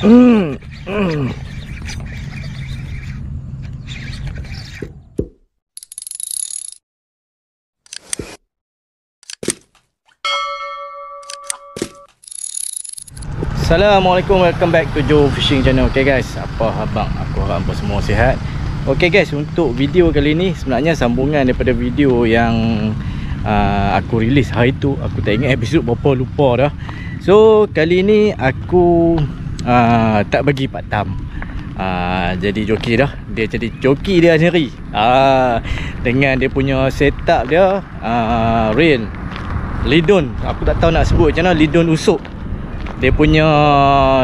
Assalamualaikum, welcome back to Joe Fishing Channel. Okay guys, apa abang, aku harap anda semua sihat. Okay guys, untuk video kali ni sebenarnya sambungan daripada video yang aku rilis hari tu. Aku tak ingat episod berapa, lupa dah. So kali ni aku tak bagi part time, jadi joki dah. Dia jadi joki dia sendiri, dengan dia punya setup dia, reel Lidon. Aku tak tahu nak sebut macam mana, Lidon usuk. Dia punya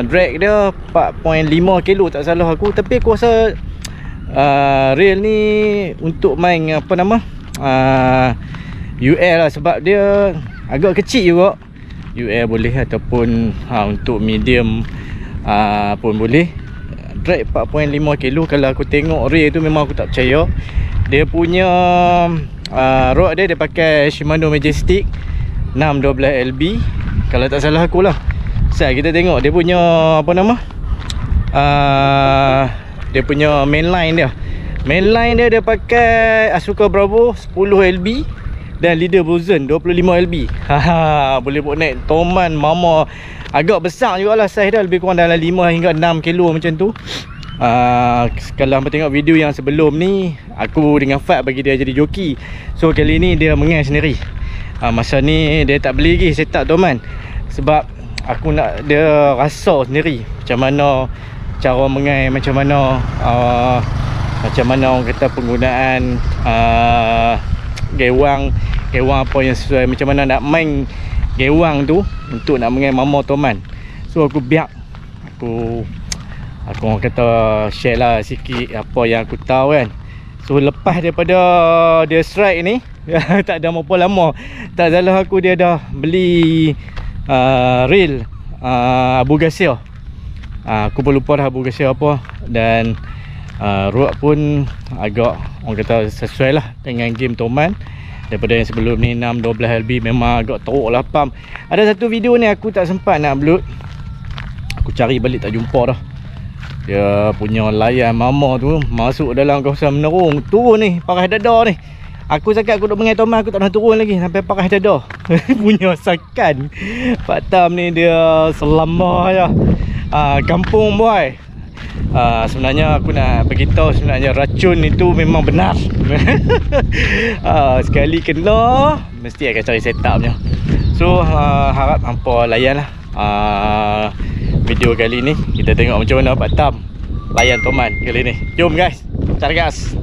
drag dia 4.5 kilo tak salah aku. Tapi aku rasa reel ni untuk main apa nama, UL lah. Sebab dia agak kecil juga. UL boleh ataupun untuk medium pun boleh. Drag 4.5 kilo. Kalau aku tengok reel tu memang aku tak percaya. Dia punya rod dia pakai Shimano Majestic 612 LB kalau tak salah aku lah. Kita tengok dia punya apa nama, dia punya mainline dia. Mainline dia pakai Asuka Bravo 10 LB dan Leader Boson 25 LB. Boleh buat naik toman mama. Agak besar jugalah saiz dia, lebih kurang dalam 5 hingga 6 kilo macam tu. Kalau hampa tengok video yang sebelum ni, aku dengan Fat bagi dia jadi joki. So kali ni dia mengai sendiri. Masa ni dia tak beli lagi setup toman, sebab aku nak dia rasa sendiri macam mana cara mengai, macam mana orang kata penggunaan gewang apa yang sesuai, macam mana nak main gewang tu untuk nak mengai mama toman. So aku biar aku orang kata share lah sikit apa yang aku tahu kan. So lepas daripada dia strike ni tak ada berapa lama, tak salah aku dia dah beli reel Abu Gasir. Aku pun lupa dah Abu Gasir apa. Dan rod pun agak orang kata sesuai lah dengan game toman. Daripada yang sebelum ni 612 LB memang agak teruk lah pump. Ada satu video ni aku tak sempat nak upload, aku cari balik tak jumpa dah. Dia punya layan mama tu masuk dalam kawasan Menerung, turun ni paras dada ni. Aku cakap aku duk mengai toman, aku tak nak turun lagi sampai paras dada. Punya sakan Pak Tam ni dia selama je. Kampung boy. Sebenarnya aku nak beritahu, sebenarnya racun itu memang benar. Sekali kena mesti akan cari setupnya. So harap hampa layan lah video kali ni. Kita tengok macam mana Pak Tam layan toman kali ni. Jom guys, cari gas.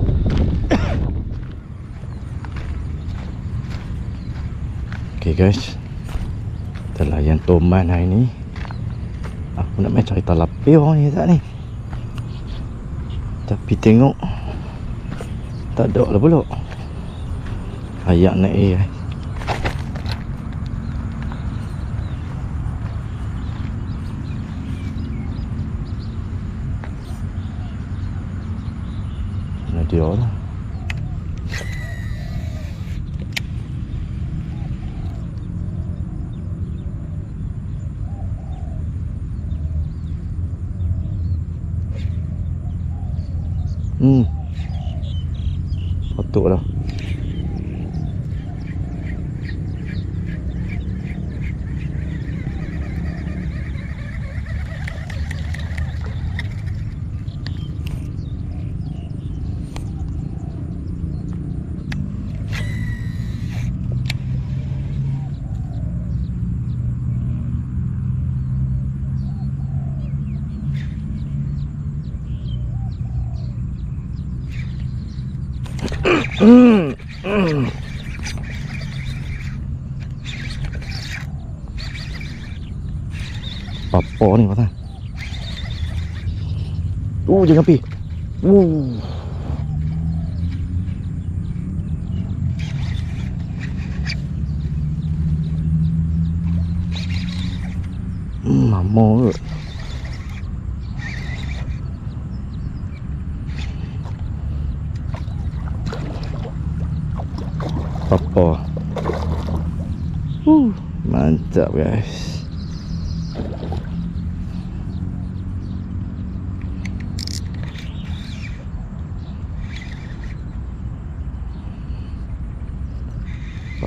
Okay guys, kita layan toman hari ni. Aku nak main cari talapir orang ni tak ni, tapi tengok tak ada lah pula. Ayak naik air. Mana dia lah. Patut lah. Apa ni pasal? Jangan pergi. Mama ke? Apa? Mantap guys.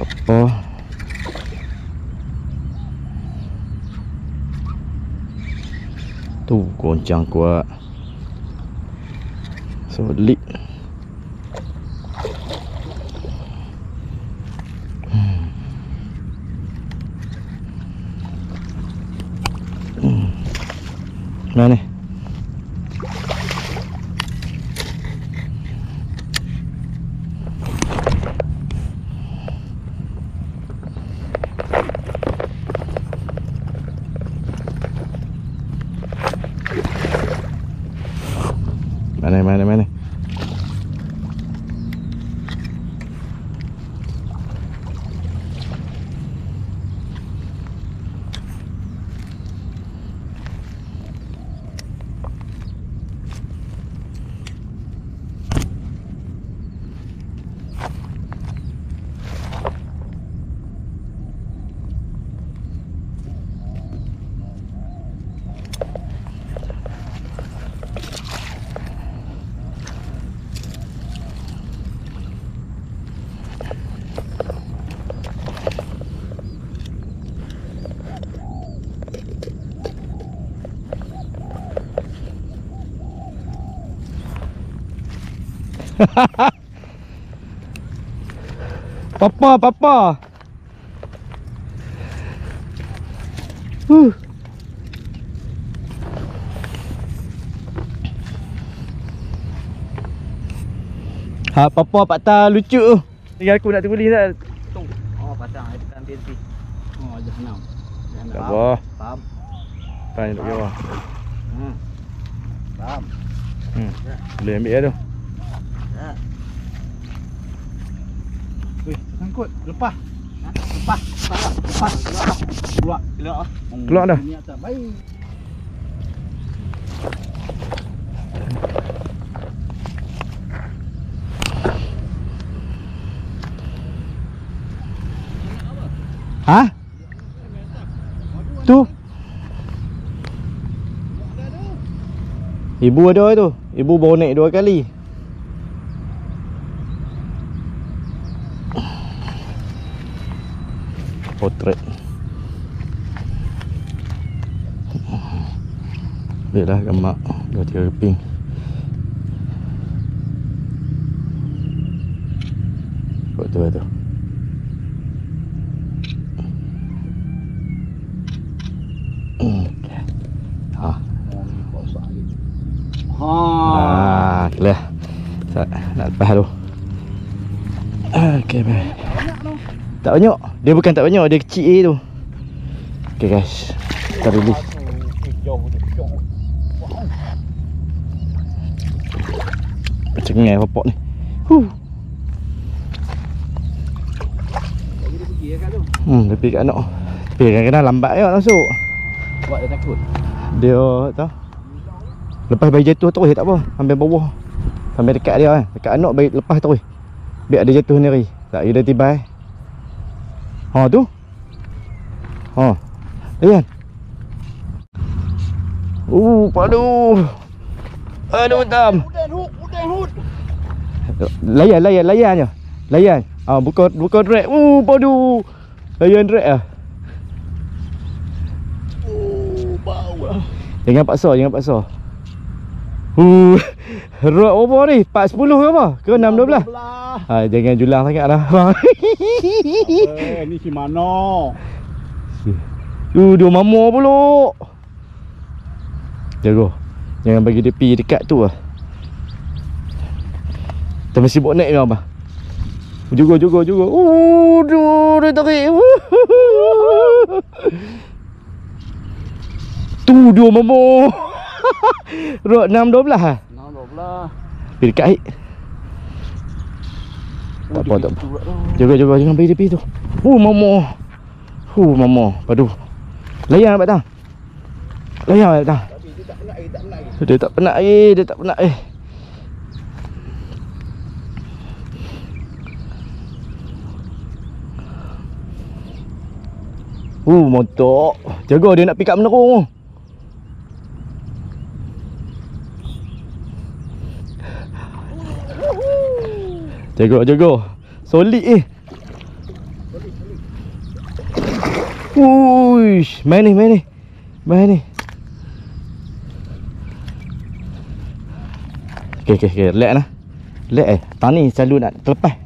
Apa? Tu goncang kuat. Solid. Mana? Mana? Papa. Ha, papa patah lucu tu. Tinggal aku nak tulis dah. Tung. Oh, pasang air tekan tepi. Oh, jahanam. Tak apa. Faham. Faham duduk bawah. Faham. Boleh ambil dah tu. Ya. Weh, sangkut. Lepas. Lepas. Keluar. Keluar dah. Ini atas baik. Ha? Tu. Ibu ada tu. Ibu baru naik 2 kali. Potret. Dia dah gamak 2-3 keping. Kau tu. Clear. Nak lepas tu. Okey, baik. Tak banyak. Dia bukan tak banyak, dia kecil tu. Okey guys. Kita release. Cengai popok ni. Dia pergi kat tu. Dia pergi kat anak. Tapi kadang-kadang lambat je masuk. Buat dia takut. Dia tahu. Lepas bayi jatuh terus tak apa. Sampai bawah. Sampai dekat dia kan. Dekat anak bayi lepas terus. Biar dia jatuh sendiri. Tak dia dah tiba. Ha tu. Ha. Lihat. Padu. Aduh tam. Udan hut. Layan je. Layan. Buka drag. Padu. Layan drag ah. Bau lah. Jangan paksa. Rod apa ni? 4-10 ke apa? Ke 6-12? Jangan julang sangat lah. Ni si mana? Dia mama pula. Jaga. Jangan bagi dia pergi dekat tu lah. Kita mesti buat naik ni abang. Juga. Dia tarik. Tu dia mama. Rod 6-12 lah. 6-12. Pergi dekat air. Tak apa. Jaga. Jangan bagi dia pergi tu. Mama. Padu. Layan abang tang. Dia tak penat air. Montok. Jaga dia nak pick up menerung. Jaga. Solid Uish, main ni. Okay, relax lah. Relax tang ni selalu nak terlepas.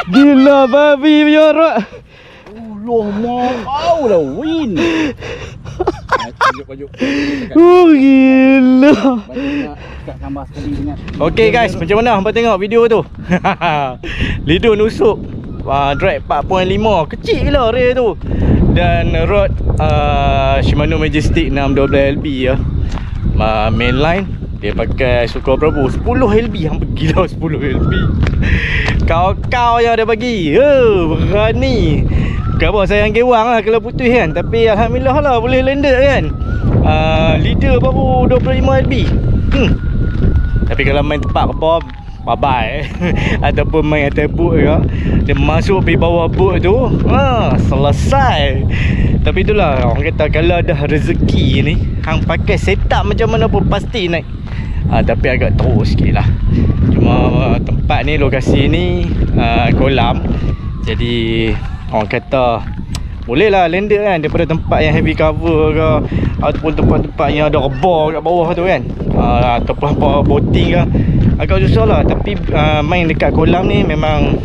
Gila babi menyorok. Loh, mau lah win. Pajuk. Gila. Kat gambar sekali ingat. Okay guys, macam mana hampa tengok video tu? Lido nusuk drag 4.5. Kecil gila ray tu. Dan rod Shimano Majestic 612 LB ya. Mainline dia pakai Sucro Bravo 10 LB. Hampa gila 10 LB. Kau yang dia bagi. Berani. Khabar sayang gewang lah kalau putus kan. Tapi alhamdulillah lah boleh landed kan. Leader baru 25 LB. Tapi kalau main tepat apa, bye-bye. Ataupun main atas boat ke, dia masuk pergi bawah boat tu, selesai. Tapi itulah orang kata, kalau dah rezeki ni, hang pakai setup macam mana pun pasti naik. Tapi agak teruk sikit lah. Cuma tempat ni, lokasi ni kolam. Jadi orang kata boleh lah landed kan, daripada tempat yang heavy cover ke, ataupun tempat-tempat yang ada rebor kat bawah tu kan, ataupun apa boating ke, agak susah lah. Tapi main dekat kolam ni memang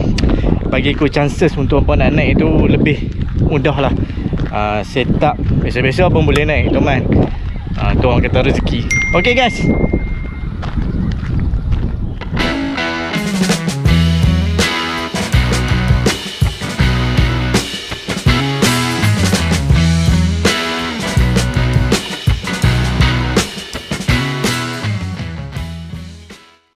bagi aku chances untuk apa nak naik tu lebih mudah lah. Setup biasa-biasa pun boleh naik teman. Tu orang kata rezeki. Okay guys,